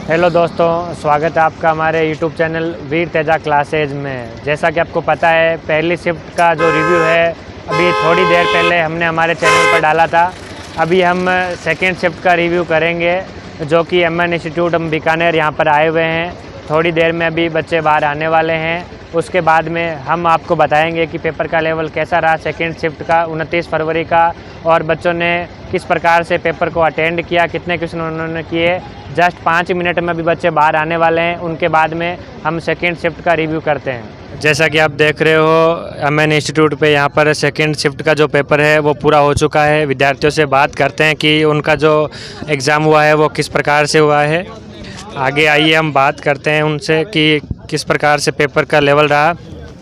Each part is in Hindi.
हेलो दोस्तों, स्वागत है आपका हमारे यूट्यूब चैनल वीर तेजा क्लासेज में। जैसा कि आपको पता है, पहली शिफ्ट का जो रिव्यू है अभी थोड़ी देर पहले हमने हमारे चैनल पर डाला था। अभी हम सेकेंड शिफ्ट का रिव्यू करेंगे, जो कि एमएन इंस्टीट्यूट हम बीकानेर यहाँ पर आए हुए हैं। थोड़ी देर में अभी बच्चे बाहर आने वाले हैं। उसके बाद में हम आपको बताएंगे कि पेपर का लेवल कैसा रहा सेकेंड शिफ्ट का 29 फरवरी का, और बच्चों ने किस प्रकार से पेपर को अटेंड किया, कितने क्वेश्चन उन्होंने किए। जस्ट 5 मिनट में अभी बच्चे बाहर आने वाले हैं। उनके बाद में हम सेकेंड शिफ्ट का रिव्यू करते हैं। जैसा कि आप देख रहे हो, एमएन इंस्टीट्यूट पे यहाँ पर सेकेंड शिफ्ट का जो पेपर है वो पूरा हो चुका है। विद्यार्थियों से बात करते हैं कि उनका जो एग्ज़ाम हुआ है वो किस प्रकार से हुआ है। आगे आइए हम बात करते हैं उनसे कि किस प्रकार से पेपर का लेवल रहा।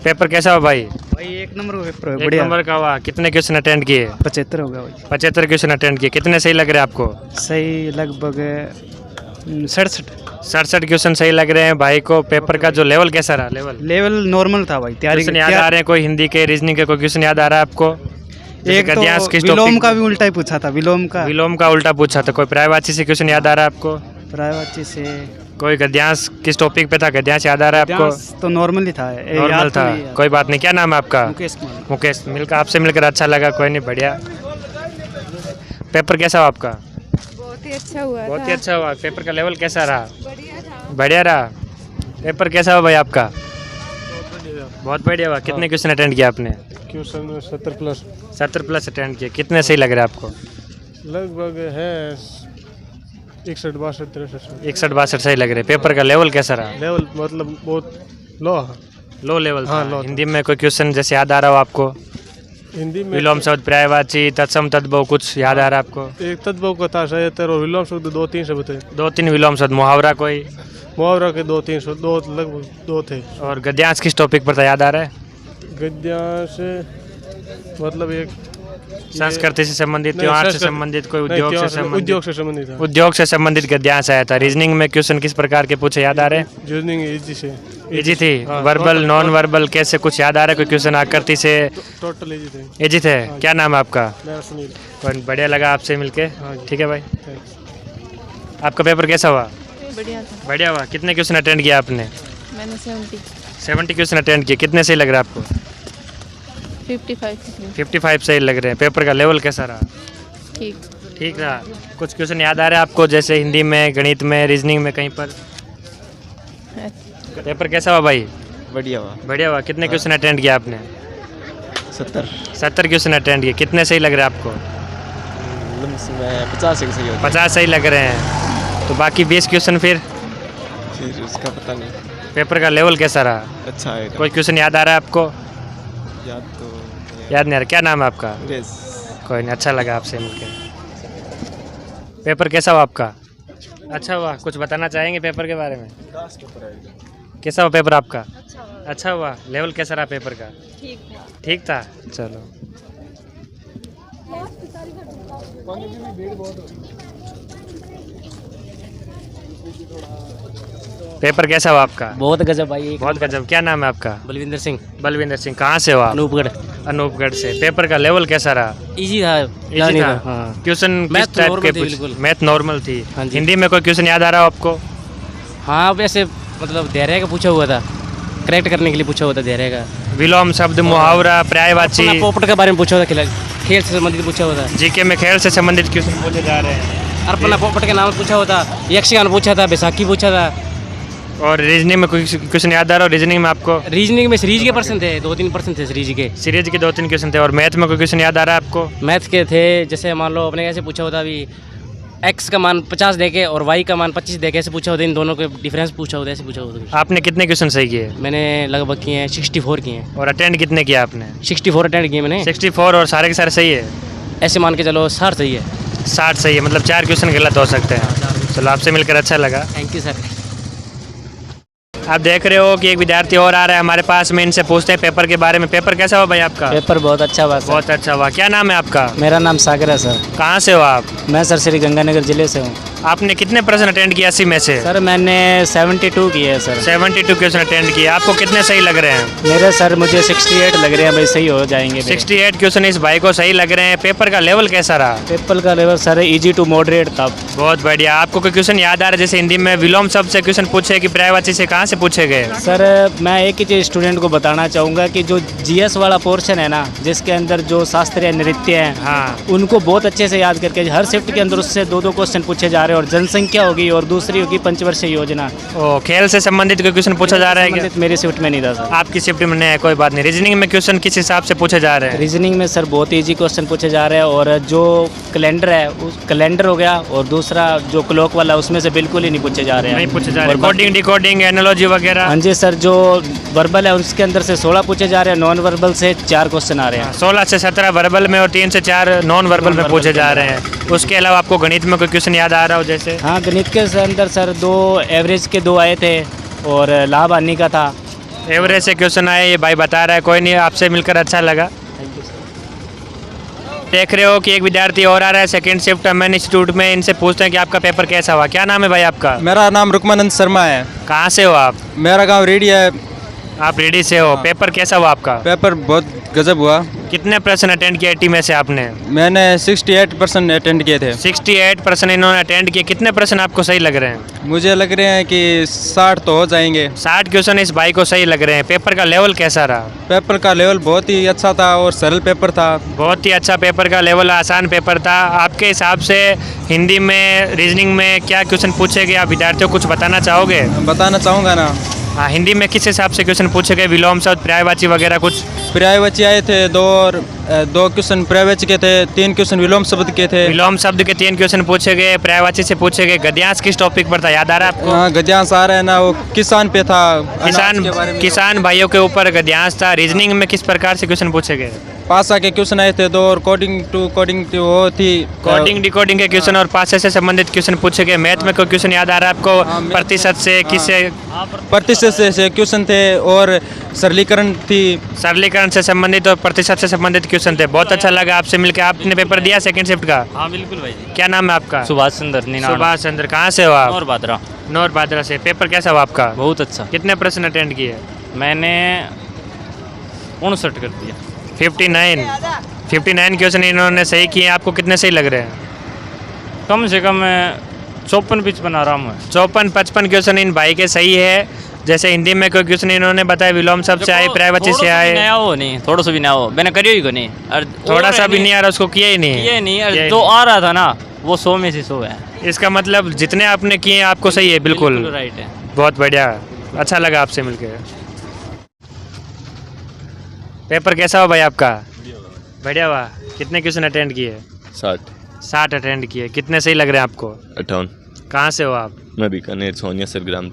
पेपर कैसा हुआ भाई? भाई एक नंबर का पेपर है, एक बढ़िया। नंबर का हुआ। कितने क्वेश्चन अटेंड किए? 75 हो गया भाई। 75 क्वेश्चन अटेंड किए। कितने सही लग रहे हैं आपको? सही लगभग 67 क्वेश्चन सही लग रहे हैं भाई को। पेपर का जो लेवल कैसा रहा? लेवल नॉर्मल था भाई। तैयारी क्वेश्चन याद आ रहे हैं? कोई हिंदी के, रीजनिंग के कोई क्वेश्चन याद आ रहा है आपको? एक तो विलोम का भी उल्टा ही पूछा था। विलोम का उल्टा पूछा था। कोई पर्यायवाची से क्वेश्चन याद आ रहा है आपको? पर्यायवाची से कोई गद्यांश किस टॉपिक पे था? गद्यांश याद आ रहा है आपको? तो नॉर्मल ही था। नॉर्मल था, कोई बात नहीं। क्या नाम है आपका? मुकेश। मिलकर आपसे मिलकर अच्छा लगा। कोई नहीं, बढ़िया। पेपर कैसा हुआ आपका? बहुत ही अच्छा हुआ। बहुत ही अच्छा हुआ। पेपर का लेवल कैसा रहा? बढ़िया था। बढ़िया रहा। पेपर कैसा हुआ भाई आपका? बहुत बढ़िया हुआ। कितने क्वेश्चन अटेंड किया आपने? क्वेश्चन 70 प्लस अटेंड किए। कितने सही लग रहा है आपको? लगभग है 61-62 सही लग रहे हैं। पेपर का लेवल कैसा रहा? लेवल मतलब बहुत लो लेवल था। हाँ, लो था। हिंदी में कोई क्वेश्चन जैसे याद आ रहा हो आपको? हिंदी में विलोम शब्द, पर्यायवाची, तत्सम, तद्भव कुछ याद आ रहा है आपको? एक तद्भव का था शायद, और विलोम शब्द 2-3 शब्द थे। 2-3 विलोम शब्द। मुहावरा कोई? मुहावरा के 2-3 शब्द, लगभग 2 थे। और गद्यांश किस टॉपिक पर था, याद आ रहा है? गद्यांश मतलब एक संस्कृति से संबंधित, त्योहार से संबंधित, कोई उद्योग से संबंधित। था। उद्योग से संबंधित गद्यांश आया था। रीजनिंग में क्वेश्चन किस प्रकार के पूछे, याद आ रहे हैं? रीजनिंग इजी थी। हाँ, वर्बल, नॉन वर्बल कैसे कुछ याद आ रहा है? कोई क्वेश्चन आकृति से? टोटल इजी इजी थे। हाँ। क्या नाम है आपका? मेरा सुनील। कोई बढ़िया लगा आपसे मिलके। हाँ जी। ठीक है भाई। थैंक्स। आपका पेपर कैसा हुआ? बढ़िया था। बढ़िया हुआ। कितने क्वेश्चन अटेंड किया आपने? मैंने 70 क्वेश्चन अटेंड किए। कितने सही लग रहा है आपको? 55 सही लग रहे हैं। पेपर का लेवल कैसा रहा? ठीक रहा। कुछ क्वेश्चन याद आ रहे हैं आपको, जैसे हिंदी में, गणित में, रीजनिंग में कहीं पर? पेपर कैसा हुआ भाई? बढ़िया हुआ। बढ़िया हुआ। कितने क्वेश्चन अटेंड किया आपने? 70 क्वेश्चन अटेंड किए। कितने सही लग रहे हैं आपको? 50 सही लग रहे हैं। तो बाकी 20 क्वेश्चन फिर उसका पता नहीं। पेपर का लेवल कैसा रहा? अच्छा है। कोई क्वेश्चन याद आ रहा है आपको? याद याद नहीं आ रहा। क्या नाम है आपका? तो कोई नहीं, अच्छा लगा आपसे मिलके। पेपर कैसा हुआ आपका? अच्छा हुआ। कुछ बताना चाहेंगे पेपर के बारे में? कैसा हुआ पेपर आपका? अच्छा हुआ। लेवल कैसा रहा पेपर का? ठीक था। चलो। पेपर कैसा हुआ आपका? बहुत गजब भाई। बहुत गजब। क्या नाम है आपका? बलविंदर सिंह, बलविंदर सिंह। कहाँ से हो आप? अनूपगढ़। अनूपगढ़ से। पेपर का लेवल कैसा रहा? इजी था। इजी था। हाँ। क्वेश्चन मैथ किस टाइप नॉर्मल के थी बिल्कुल। मैथ नॉर्मल थी। हाँ जी। हिंदी में कोई क्वेश्चन याद आ रहा हो आपको? हाँ वैसे मतलब धैर्य का पूछा हुआ था, करेक्ट करने के लिए पूछा हुआ था धैर्य का। विलोम शब्द, मुहावरा, पर्यायवाची। अपना पोपट के बारे में पूछा हुआ था, खेल से संबंधित पूछा हुआ था। जीके में खेल से संबंधित क्वेश्चन पूछे जा रहे हैं। अर्पणा पोपट के नाम पूछा हुआ था, यक्षगान पूछा था, बैसाखी पूछा था। और रीजनिंग में कोई क्वेश्चन याद आ रहा हो? रीजनिंग में आपको? रीजनिंग में सीरीज के पर्सन थे, 2-3 पर्सन थे सीरीज के। सीरीज के 2-3 क्वेश्चन थे। और मैथ में कोई क्वेश्चन याद आ रहा है आपको? मैथ के थे, जैसे मान लो अपने कैसे पूछा हुआ था अभी, एक्स का मान 50 देके और वाई का मान 25 देके ऐसे पूछा होता है। इन दोनों के डिफरेंस पूछा होता है, ऐसे पूछा होता है। आपने कितने क्वेश्चन सही किए? मैंने लगभग किए हैं 64 किए हैं। और अटेंड कितने किया आपने? 64 अटेंड किए मैंने। 64। और सारे के सारे सही है? ऐसे मान के चलो 60 सही है। 60 सही है। मतलब 4 क्वेश्चन गलत हो सकते हैं। चलो, आपसे मिलकर अच्छा लगा। Thank you sir. आप देख रहे हो कि एक विद्यार्थी और आ रहा है हमारे पास में। इनसे पूछते हैं पेपर के बारे में। पेपर कैसा हुआ भाई आपका? पेपर बहुत अच्छा हुआ सर। बहुत अच्छा हुआ। क्या नाम है आपका? मेरा नाम सागर है सर। कहाँ से हो आप? मैं सर श्री गंगानगर जिले से हूँ। आपने कितने प्रश्न अटेंड किया 80 में से? सर मैंने 72 किए हैं सर। 72 क्वेश्चन अटेंड किए। आपको कितने सही लग रहे हैं? मेरे सर मुझे 68 लग रहे हैं भाई, सही हो जाएंगे। 68 क्वेश्चन इस भाई को सही लग रहे हैं। पेपर का लेवल कैसा रहा? पेपर का level sir easy to moderate था। बहुत बढ़िया। आपको कोई क्वेश्चन याद आ रहा है जैसे हिंदी में विलोम शब्द से क्वेश्चन पूछे कि पर्यायवाची से कहाँ से पूछे गए? सर मैं एक ही चीज़ स्टूडेंट को बताना चाहूँगा कि जो जीएस वाला पोर्शन है ना, जिसके अंदर जो शास्त्रीय नृत्य हैं, हाँ, उनको बहुत अच्छे से याद करके हर शिफ्ट के अंदर उससे 2-2 क्वेश्चन पूछे जा रहे हैं। और जनसंख्या होगी और दूसरी होगी पंचवर्षीय योजना। ओ, खेल से संबंधित कोई क्वेश्चन पूछा जा रहा है क्या? संबंधित मेरी शिफ्ट में नहीं था सर। आपकी शिफ्ट में नहीं है, कोई बात नहीं। रीजनिंग में क्वेश्चन किस हिसाब से पूछे जा रहे हैं? रीजनिंग में सर बहुत इजी क्वेश्चन पूछे जा रहे हैं। और जो कैलेंडर है उस कैलेंडर हो गया, और दूसरा जो क्लॉक वाला उसमें से बिल्कुल ही नहीं पूछे जा रहे हैं। नहीं पूछे जा रहे। और कोडिंग, डिकोडिंग, एनालॉजी वगैरह? हाँ जी सर, जो वर्बल है उसके अंदर से 16 पूछे जा रहे हैं, नॉन वर्बल से 4 क्वेश्चन आ रहे हैं। 16 से 17 वर्बल में और 3 से 4 नॉन वर्बल में पूछे जा रहे हैं। उसके अलावा आपको गणित में कोई क्वेश्चन याद आ रहा हो जैसे? हाँ, गणित के अंदर सर 2 एवरेज के 2 आए थे और लाभ हानि का था। एवरेज से क्वेश्चन आए, ये भाई बता रहा है। कोई नहीं, आपसे मिलकर अच्छा लगा। देख रहे हो कि एक विद्यार्थी और आ रहा है सेकंड शिफ्ट अमन इंस्टीट्यूट में। इनसे पूछते हैं कि आपका पेपर कैसा हुआ। क्या नाम है भाई आपका? मेरा नाम रुकमानंद शर्मा है। कहाँ से हो आप? मेरा गांव रेडी है। आप रेडी से हो। पेपर कैसा हुआ आपका? पेपर बहुत गजब हुआ। कितने प्रश्न अटेंड किए 80 में से आपने? मैंने 68% अटेंड किए थे। 68% इन्होंने अटेंड किए। कितने प्रश्न आपको सही लग रहे हैं? मुझे लग रहे हैं कि 60 तो हो जाएंगे। 60 क्वेश्चन इस भाई को सही लग रहे हैं। पेपर का लेवल कैसा रहा? पेपर का लेवल बहुत ही अच्छा था और सरल पेपर था। बहुत ही अच्छा पेपर का लेवल, आसान पेपर था। आपके हिसाब से हिंदी में, रीजनिंग में क्या क्वेश्चन पूछे गए? आप विद्यार्थियों को कुछ बताना चाहोगे? बताना चाहूँगा ना। हाँ, हिंदी में किस हिसाब से क्वेश्चन पूछे गए? विलोम शब्द, पर्यायवाची वगैरह कुछ? पर्यायवाची आए थे 2 और 2 क्वेश्चन पर्यायवाची के थे, 3 क्वेश्चन विलोम शब्द के थे। विलोम शब्द के 3 क्वेश्चन पूछे गए, पर्यायवाची से पूछे गए। गद्यांश किस टॉपिक पर था, याद आ रहा है आपको? हाँ, गद्यांश आ रहा है ना, वो किसान पे था। अनाज के बारे में। किसान भाइयों के ऊपर गद्यांश था। रीजनिंग में किस प्रकार से क्वेश्चन पूछे गए? पासा के क्वेश्चन आए थे 2 और कोडिंग टू वो थी। कोडिंग, डिकोडिंग के क्वेश्चन और पासे से संबंधित क्वेश्चन पूछे गए। मैथ में कोई क्वेश्चन याद आ रहा है आपको? प्रतिशत से, किससे? प्रतिशत से क्वेश्चन थे और सरलीकरण थी। सरलीकरण से संबंधित और प्रतिशत से संबंधित क्वेश्चन थे। बहुत अच्छा लगा आपसे मिलकर। आपने पेपर दिया सेकंड शिफ्ट का? हाँ बिल्कुल भाई। क्या नाम है आपका? सुभाष चंद्र नीना। सुभाष चंद्र। कहाँ से हो आप? और बादरा। नौर बादरा से। पेपर कैसा हुआ आपका? बहुत अच्छा। कितने प्रश्न अटेंड किए? मैंने 59 कर दिया। 59 क्वेश्चन इन्होंने सही किए। आपको कितने सही लग रहे हैं? कम से कम 54-55 आराम है। 54-55 क्वेश्चन इन भाई के सही है। जैसे हिंदी में कोई क्वेश्चन इन्होंने बताया, विलोम शब्द से आए, पर्यायवाची से आए। नया हो नहीं, थोड़ा सा भी नया हो, मैंने करियो ही को नहीं। और थोड़ा सा भी नहीं आ रहा, उसको किया ही नहीं। ये नहीं, और जो आ रहा था ना वो 100 में से 100 है। इसका मतलब जितने आपने किए आपको सही है। बिल्कुल राइट है। बहुत बढ़िया, अच्छा लगा आपसे मिलकर। पेपर कैसा हुआ भाई आपका? बढ़िया हुआ। कितने क्वेश्चन अटेंड किए? 60 अटेंड किए। कितने सही लग रहे हैं आपको? 58। कहाँ से हो आप? मैं बीकानेर सोनिया सरग्राम।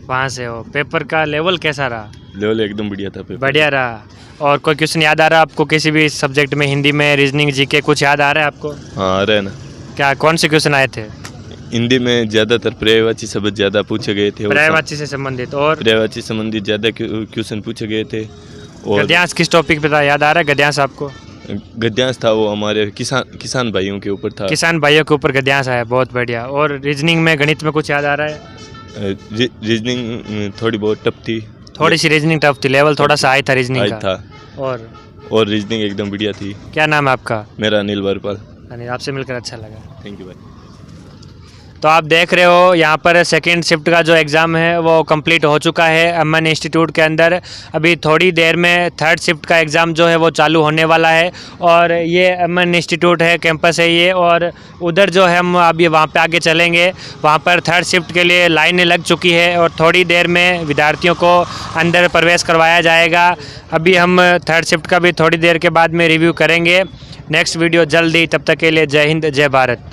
वहाँ से हो। पेपर का लेवल कैसा रहा? लेवल एकदम बढ़िया था पेपर। बढ़िया रहा। और कोई क्वेश्चन याद आ रहा है आपको किसी भी सब्जेक्ट में? हिंदी में, रीजनिंग, जीके कुछ याद आ रहा है आपको? हाँ आ रहा है ना। क्या, कौन से क्वेश्चन आए थे? हिंदी में ज़्यादातर पर्यायवाची शब्द ज़्यादा पूछे गए थे। पर्यायवाची से संबंधित और पर्यायवाची संबंधित ज़्यादा क्वेश्चन पूछे गए थे। और गद्यांश किस टॉपिक पे था, याद आ रहा है गद्यांश आपको? गद्यांश था वो हमारे किसान भाइयों के ऊपर था। किसान भाइयों के ऊपर गद्यांश आया। बहुत बढ़िया। और रीजनिंग में, गणित में कुछ याद आ रहा है? रीजनिंग थोड़ी बहुत टफ थी। थोड़ी सी रीजनिंग टफ थी। लेवल थोड़ा सा हाई था रीजनिंग का। था। और रीजनिंग एकदम बढ़िया थी। क्या नाम है आपका? मेरा अनिल वरपाल। अनिल, आपसे मिलकर अच्छा लगा। थैंक यू भाई। तो आप देख रहे हो यहाँ पर सेकंड शिफ्ट का जो एग्ज़ाम है वो कंप्लीट हो चुका है अमन इंस्टीट्यूट के अंदर। अभी थोड़ी देर में थर्ड शिफ्ट का एग्ज़ाम जो है वो चालू होने वाला है। और ये अमन इंस्टीट्यूट है, कैंपस है ये। और उधर जो है हम अभी वहाँ पे आगे चलेंगे। वहाँ पर थर्ड शिफ्ट के लिए लाइनें लग चुकी है और थोड़ी देर में विद्यार्थियों को अंदर प्रवेश करवाया जाएगा। अभी हम थर्ड शिफ्ट का भी थोड़ी देर के बाद में रिव्यू करेंगे। नेक्स्ट वीडियो जल्दी, तब तक के लिए जय हिंद, जय भारत।